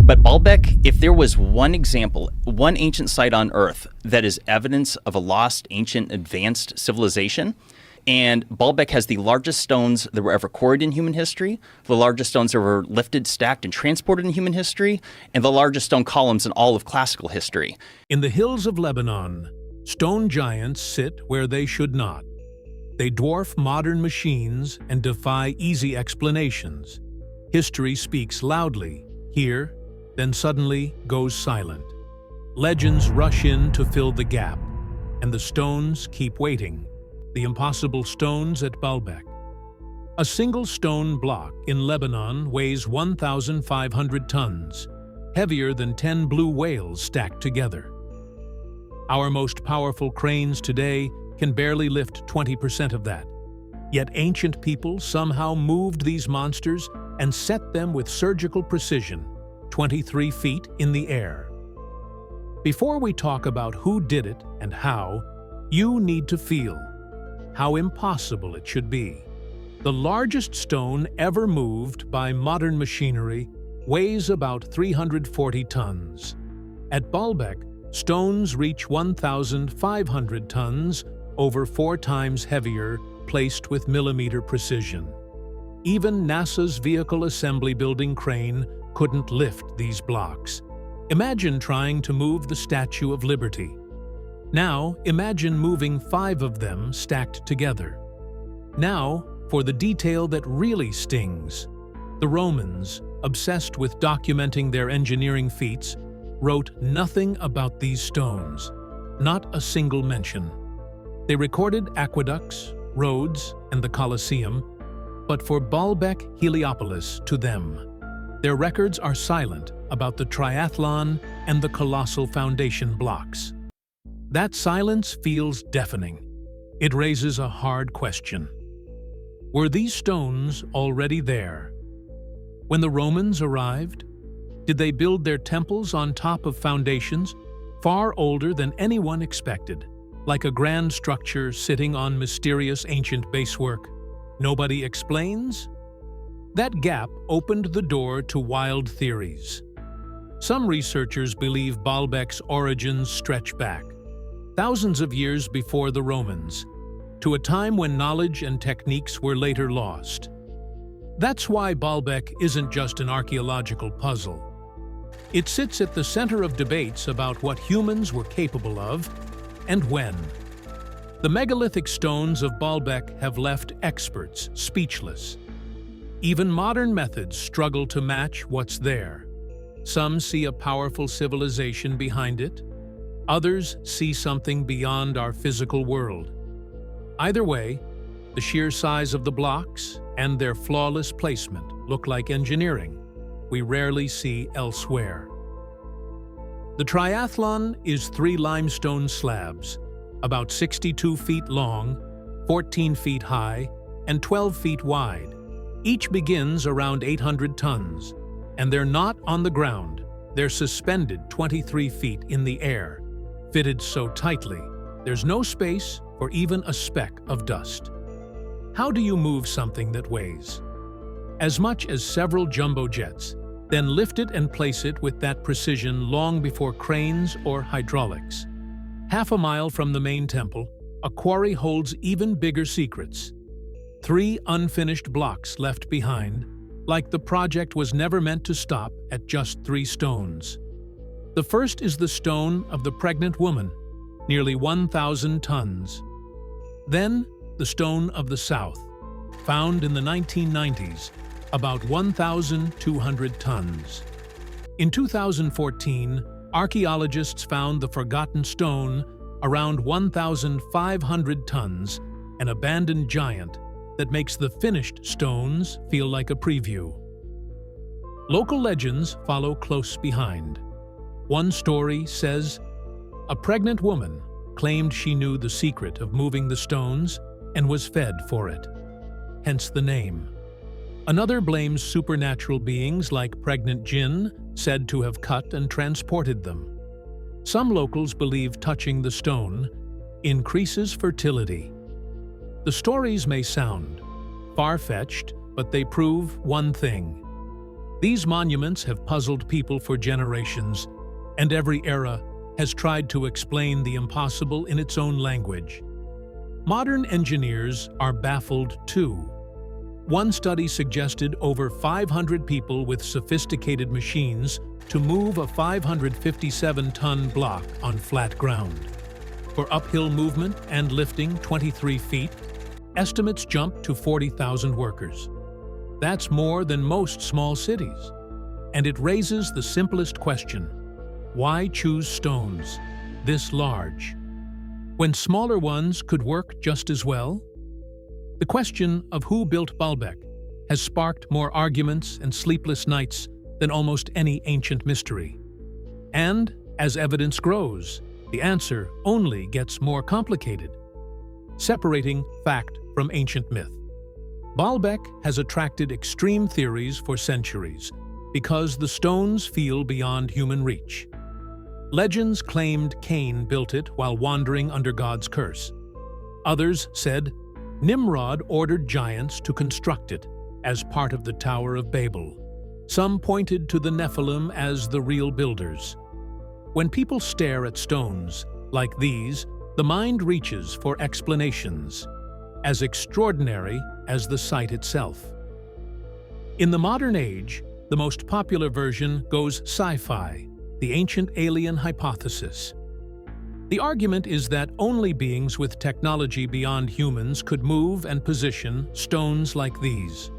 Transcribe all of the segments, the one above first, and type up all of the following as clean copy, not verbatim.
But Baalbek, if there was one example, one ancient site on Earth that is evidence of a lost, ancient, advanced civilization, and Baalbek has the largest stones that were ever quarried in human history, the largest stones that were lifted, stacked, and transported in human history, and the largest stone columns in all of classical history. In the hills of Lebanon, stone giants sit where they should not. They dwarf modern machines and defy easy explanations. History speaks loudly here, then suddenly goes silent. Legends rush in to fill the gap, and the stones keep waiting. The impossible stones at Baalbek. A single stone block in Lebanon weighs 1,500 tons, heavier than 10 blue whales stacked together. Our most powerful cranes today can barely lift 20% of that. Yet ancient people somehow moved these monsters and set them with surgical precision, 23 feet in the air. Before we talk about who did it and how, you need to feel how impossible it should be. The largest stone ever moved by modern machinery weighs about 340 tons. At Baalbek, stones reach 1,500 tons, over 4 times heavier, placed with millimeter precision. Even NASA's Vehicle Assembly Building crane couldn't lift these blocks. Imagine trying to move the Statue of Liberty. Now, imagine moving 5 of them stacked together. Now, for the detail that really stings. The Romans, obsessed with documenting their engineering feats, wrote nothing about these stones, not a single mention. They recorded aqueducts, roads, and the Colosseum, but for Baalbek Heliopolis to them, their records are silent about the Trilithon and the colossal foundation blocks. That silence feels deafening. It raises a hard question. Were these stones already there? When the Romans arrived, did they build their temples on top of foundations far older than anyone expected, like a grand structure sitting on mysterious ancient basework nobody explains? That gap opened the door to wild theories. Some researchers believe Baalbek's origins stretch back thousands of years before the Romans, to a time when knowledge and techniques were later lost. That's why Baalbek isn't just an archaeological puzzle. It sits at the center of debates about what humans were capable of and when. The megalithic stones of Baalbek have left experts speechless. Even modern methods struggle to match what's there. Some see a powerful civilization behind it. Others see something beyond our physical world. Either way, the sheer size of the blocks and their flawless placement look like engineering we rarely see elsewhere. The Trilithon is 3 limestone slabs, about 62 feet long, 14 feet high, and 12 feet wide. Each begins around 800 tons, and they're not on the ground. They're suspended 23 feet in the air, fitted so tightly, there's no space for even a speck of dust. How do you move something that weighs as much as several jumbo jets, then lift it and place it with that precision long before cranes or hydraulics? Half a mile from the main temple, a quarry holds even bigger secrets. 3 unfinished blocks left behind, like the project was never meant to stop at just 3 stones. The first is the stone of the pregnant woman, nearly 1,000 tons. Then, the stone of the South, found in the 1990s, about 1,200 tons. In 2014, archaeologists found the forgotten stone, around 1,500 tons, an abandoned giant that makes the finished stones feel like a preview. Local legends follow close behind. One story says, a pregnant woman claimed she knew the secret of moving the stones and was fed for it, hence the name. Another blames supernatural beings like pregnant jinn, said to have cut and transported them. Some locals believe touching the stone increases fertility. The stories may sound far-fetched, but they prove one thing. These monuments have puzzled people for generations, and every era has tried to explain the impossible in its own language. Modern engineers are baffled too. One study suggested over 500 people with sophisticated machines to move a 557-ton block on flat ground. For uphill movement and lifting 23 feet, estimates jump to 40,000 workers. That's more than most small cities. And it raises the simplest question: why choose stones this large, when smaller ones could work just as well? The question of who built Baalbek has sparked more arguments and sleepless nights than almost any ancient mystery. And, as evidence grows, the answer only gets more complicated. Separating fact from ancient myth. Baalbek has attracted extreme theories for centuries because the stones feel beyond human reach. Legends claimed Cain built it while wandering under God's curse. Others said Nimrod ordered giants to construct it as part of the Tower of Babel. Some pointed to the Nephilim as the real builders. When people stare at stones like these, the mind reaches for explanations as extraordinary as the site itself. In the modern age, the most popular version goes sci-fi, the ancient alien hypothesis. The argument is that only beings with technology beyond humans could move and position stones like these.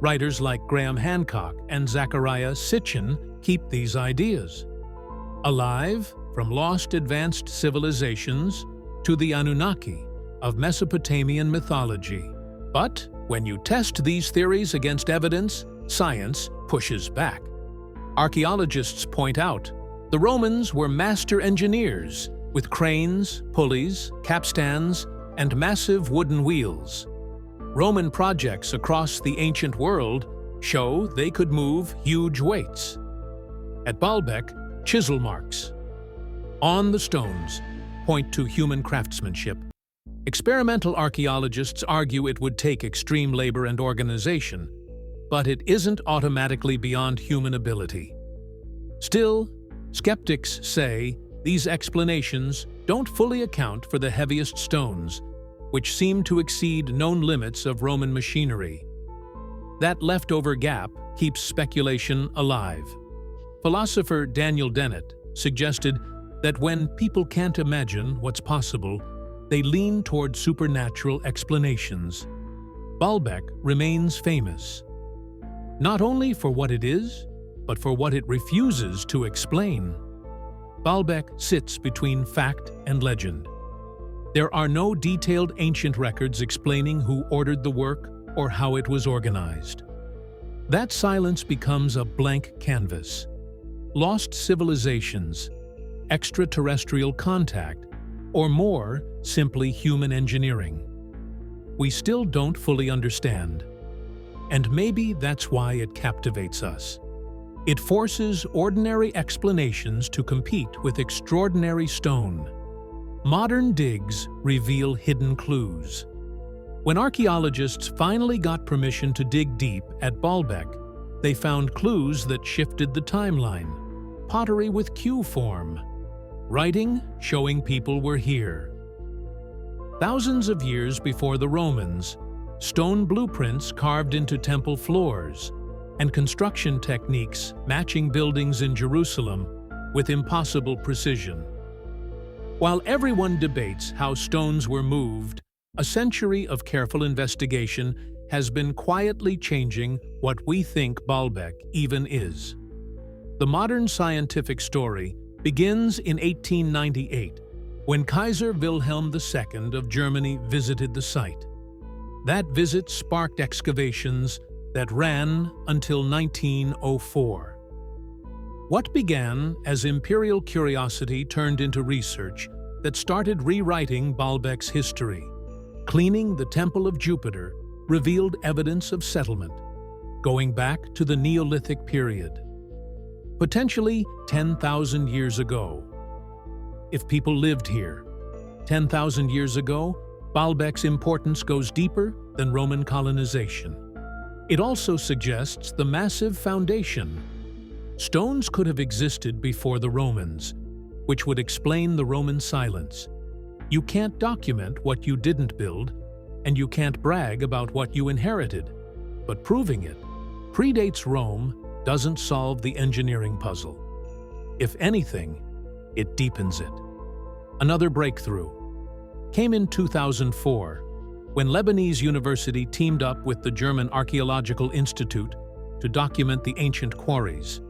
Writers like Graham Hancock and Zecharia Sitchin keep these ideas alive, from lost advanced civilizations to the Anunnaki of Mesopotamian mythology. But when you test these theories against evidence, science pushes back. Archaeologists point out the Romans were master engineers with cranes, pulleys, capstans, and massive wooden wheels. Roman projects across the ancient world show they could move huge weights. At Baalbek, chisel marks on the stones point to human craftsmanship. Experimental archaeologists argue it would take extreme labor and organization, but it isn't automatically beyond human ability. Still, skeptics say these explanations don't fully account for the heaviest stones, which seem to exceed known limits of Roman machinery. That leftover gap keeps speculation alive. Philosopher Daniel Dennett suggested that when people can't imagine what's possible, they lean toward supernatural explanations. Baalbek remains famous, not only for what it is, but for what it refuses to explain. Baalbek sits between fact and legend. There are no detailed ancient records explaining who ordered the work or how it was organized. That silence becomes a blank canvas. Lost civilizations, extraterrestrial contact, or more, simply human engineering. We still don't fully understand. And maybe that's why it captivates us. It forces ordinary explanations to compete with extraordinary stone. Modern digs reveal hidden clues. When archaeologists finally got permission to dig deep at Baalbek, they found clues that shifted the timeline. Pottery with cuneiform, writing showing people were here. Thousands of years before the Romans, stone blueprints carved into temple floors, and construction techniques matching buildings in Jerusalem with impossible precision. While everyone debates how stones were moved, a century of careful investigation has been quietly changing what we think Baalbek even is. The modern scientific story begins in 1898, when Kaiser Wilhelm II of Germany visited the site. That visit sparked excavations that ran until 1904. What began as imperial curiosity turned into research that started rewriting Baalbek's history. Cleaning the Temple of Jupiter revealed evidence of settlement, going back to the Neolithic period, potentially 10,000 years ago. If people lived here 10,000 years ago, Baalbek's importance goes deeper than Roman colonization. It also suggests the massive foundation. Stones could have existed before the Romans, which would explain the Roman silence. You can't document what you didn't build, and you can't brag about what you inherited. But proving it predates Rome doesn't solve the engineering puzzle. If anything, it deepens it. Another breakthrough came in 2004, when Lebanese University teamed up with the German Archaeological Institute to document the ancient quarries.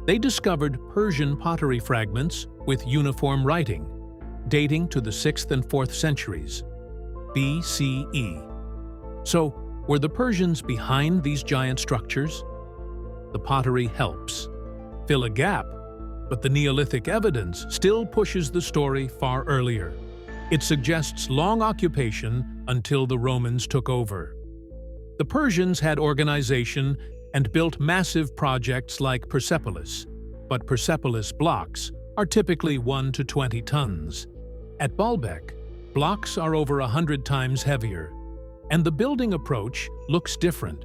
They discovered Persian pottery fragments with uniform writing, dating to the 6th and 4th centuries, BCE. So, were the Persians behind these giant structures? The pottery helps fill a gap, but the Neolithic evidence still pushes the story far earlier. It suggests long occupation until the Romans took over. The Persians had organization and built massive projects like Persepolis, but Persepolis blocks are typically 1 to 20 tons. At Baalbek, blocks are over 100 times heavier, and the building approach looks different.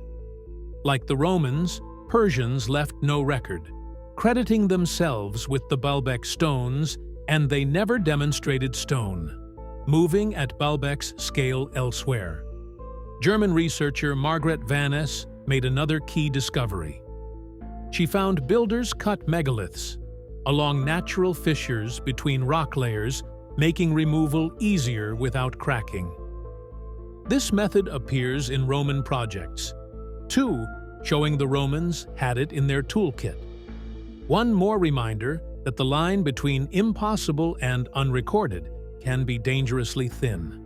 Like the Romans, Persians left no record, crediting themselves with the Baalbek stones, and they never demonstrated stone moving at Baalbek's scale elsewhere. German researcher Margret van Es made another key discovery. She found builders cut megaliths along natural fissures between rock layers, making removal easier without cracking. This method appears in Roman projects, too, showing the Romans had it in their toolkit. One more reminder that the line between impossible and unrecorded can be dangerously thin.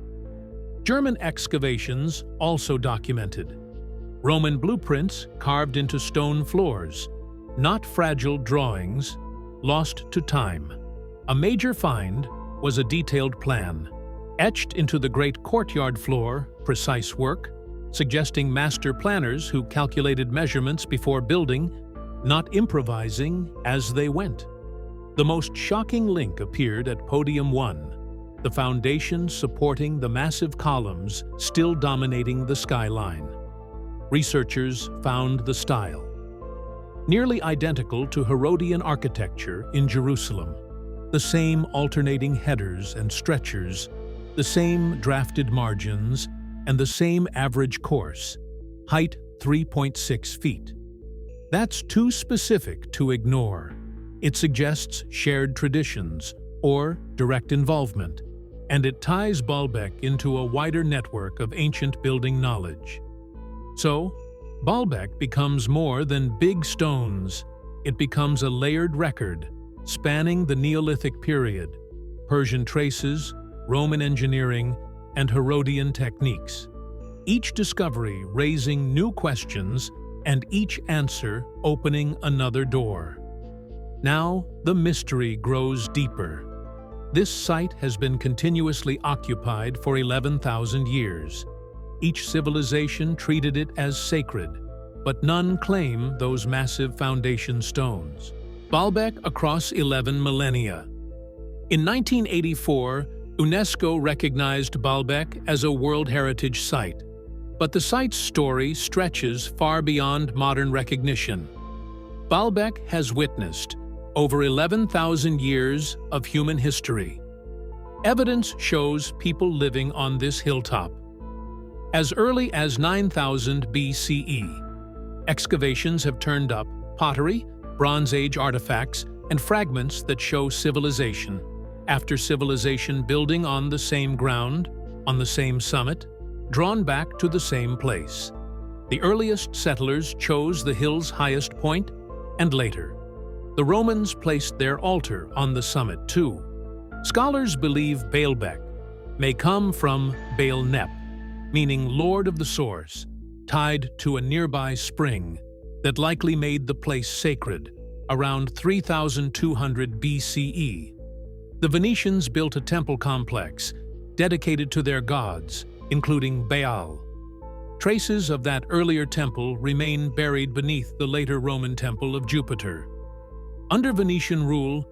German excavations also documented Roman blueprints carved into stone floors, not fragile drawings, lost to time. A major find was a detailed plan, etched into the great courtyard floor, precise work, suggesting master planners who calculated measurements before building, not improvising as they went. The most shocking link appeared at Podium 1, the foundation supporting the massive columns still dominating the skyline. Researchers found the style nearly identical to Herodian architecture in Jerusalem. The same alternating headers and stretchers, the same drafted margins, and the same average course, height 3.6 feet. That's too specific to ignore. It suggests shared traditions or direct involvement, and it ties Baalbek into a wider network of ancient building knowledge. So, Baalbek becomes more than big stones. It becomes a layered record, spanning the Neolithic period, Persian traces, Roman engineering, and Herodian techniques. Each discovery raising new questions and each answer opening another door. Now, the mystery grows deeper. This site has been continuously occupied for 11,000 years. Each civilization treated it as sacred, but none claim those massive foundation stones. Baalbek across 11 millennia. In 1984, UNESCO recognized Baalbek as a World Heritage Site, but the site's story stretches far beyond modern recognition. Baalbek has witnessed over 11,000 years of human history. Evidence shows people living on this hilltop. As early as 9000 BCE, excavations have turned up pottery, Bronze Age artifacts, and fragments that show civilization after civilization building on the same ground, on the same summit, drawn back to the same place. The earliest settlers chose the hill's highest point, and later, the Romans placed their altar on the summit too. Scholars believe Baalbek may come from Baal Nep, meaning Lord of the Source, tied to a nearby spring that likely made the place sacred around 3200 BCE. The Venetians built a temple complex dedicated to their gods, including Baal. Traces of that earlier temple remain buried beneath the later Roman temple of Jupiter. Under Venetian rule,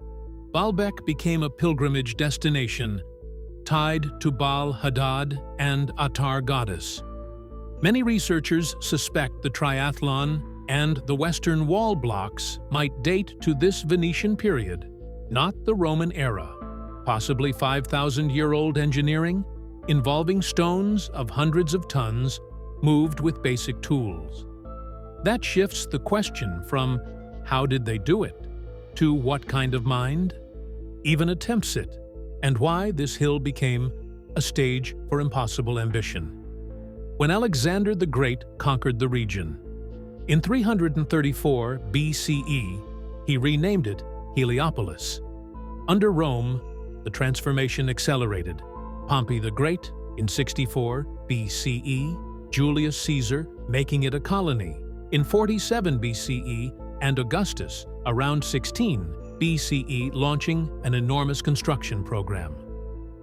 Baalbek became a pilgrimage destination tied to Baal Hadad and Atar goddess. Many researchers suspect the Trilithon and the Western Wall blocks might date to this Venetian period, not the Roman era. Possibly 5,000-year-old engineering involving stones of hundreds of tons moved with basic tools. That shifts the question from how did they do it to what kind of mind even attempts it, and why this hill became a stage for impossible ambition. When Alexander the Great conquered the region, in 334 BCE, he renamed it Heliopolis. Under Rome, the transformation accelerated. Pompey the Great in 64 BCE, Julius Caesar making it a colony in 47 BCE, and Augustus around 16 BCE launching an enormous construction program.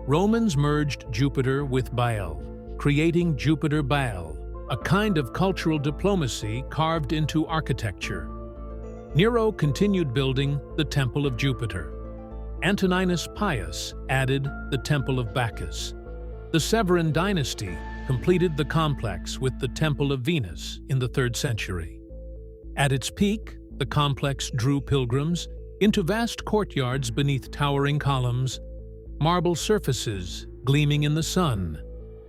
Romans merged Jupiter with Baal, creating Jupiter Baal, a kind of cultural diplomacy carved into architecture. Nero continued building the Temple of Jupiter. Antoninus Pius added the Temple of Bacchus. The Severan dynasty completed the complex with the Temple of Venus in the 3rd century. At its peak, the complex drew pilgrims into vast courtyards beneath towering columns, marble surfaces gleaming in the sun,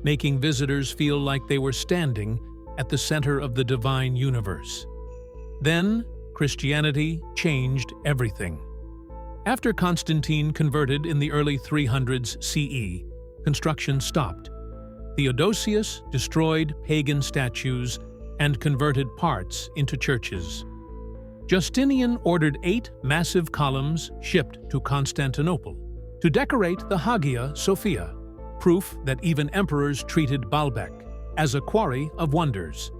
making visitors feel like they were standing at the center of the divine universe. Then, Christianity changed everything. After Constantine converted in the early 300s CE, construction stopped. Theodosius destroyed pagan statues and converted parts into churches. Justinian ordered 8 massive columns shipped to Constantinople to decorate the Hagia Sophia, proof that even emperors treated Baalbek as a quarry of wonders.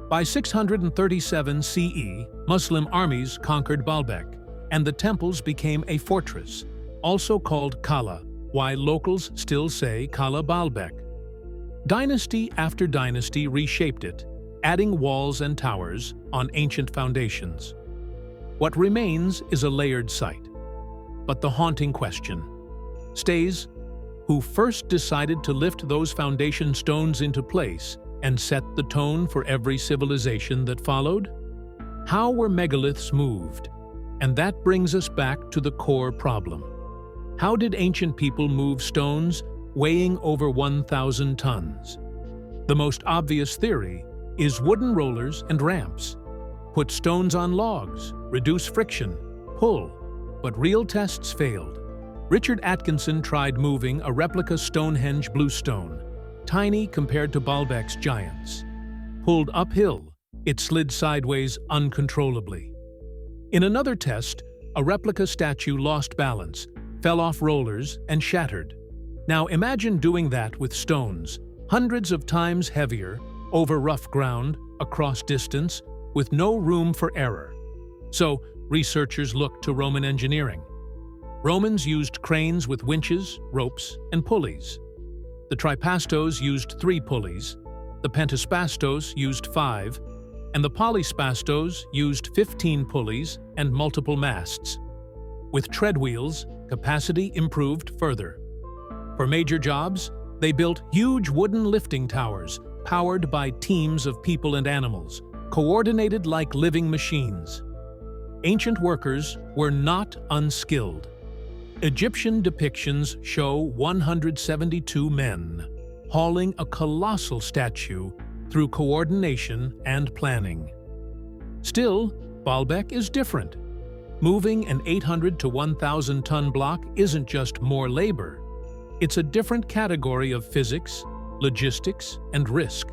By 637 CE, Muslim armies conquered Baalbek, and the temples became a fortress, also called Kala, why locals still say Kala Baalbek. Dynasty after dynasty reshaped it, adding walls and towers on ancient foundations. What remains is a layered site. But the haunting question stays: who first decided to lift those foundation stones into place and set the tone for every civilization that followed? How were megaliths moved? And that brings us back to the core problem. How did ancient people move stones weighing over 1,000 tons? The most obvious theory is wooden rollers and ramps. Put stones on logs, reduce friction, pull, but real tests failed. Richard Atkinson tried moving a replica Stonehenge bluestone, tiny compared to Baalbek's giants. Pulled uphill, it slid sideways uncontrollably. In another test, a replica statue lost balance, fell off rollers, and shattered. Now imagine doing that with stones, hundreds of times heavier, over rough ground, across distance, with no room for error. So, researchers looked to Roman engineering. Romans used cranes with winches, ropes, and pulleys. The Tripastos used 3 pulleys, the Pentaspastos used 5, and the Polyspastos used 15 pulleys and multiple masts. With tread wheels, capacity improved further. For major jobs, they built huge wooden lifting towers powered by teams of people and animals, coordinated like living machines. Ancient workers were not unskilled. Egyptian depictions show 172 men hauling a colossal statue through coordination and planning. Still, Baalbek is different. Moving an 800 to 1,000 ton block isn't just more labor. It's a different category of physics, logistics, and risk.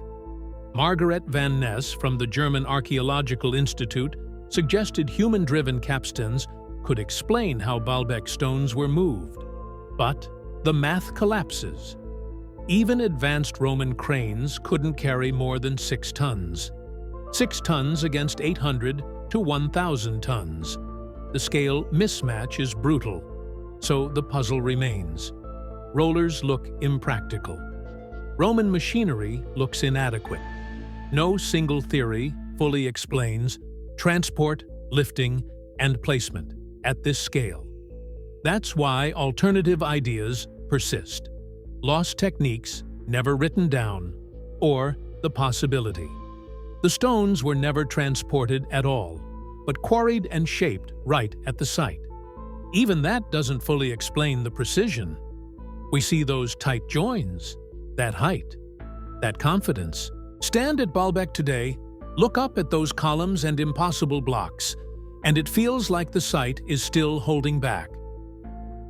Margaret van Ness from the German Archaeological Institute suggested human-driven capstans could explain how Baalbek stones were moved. But the math collapses. Even advanced Roman cranes couldn't carry more than 6 tons. 6 tons against 800 to 1,000 tons. The scale mismatch is brutal, so the puzzle remains. Rollers look impractical. Roman machinery looks inadequate. No single theory fully explains transport, lifting, and placement at this scale. That's why alternative ideas persist. Lost techniques never written down, or the possibility. The stones were never transported at all, but quarried and shaped right at the site. Even that doesn't fully explain the precision. We see those tight joins, that height, that confidence. Stand at Baalbek today, look up at those columns and impossible blocks, and it feels like the site is still holding back.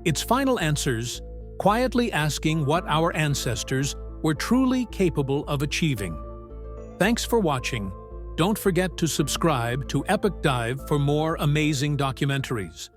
Its final answers, quietly asking what our ancestors were truly capable of achieving. Thanks for watching. Don't forget to subscribe to Epic Dive for more amazing documentaries.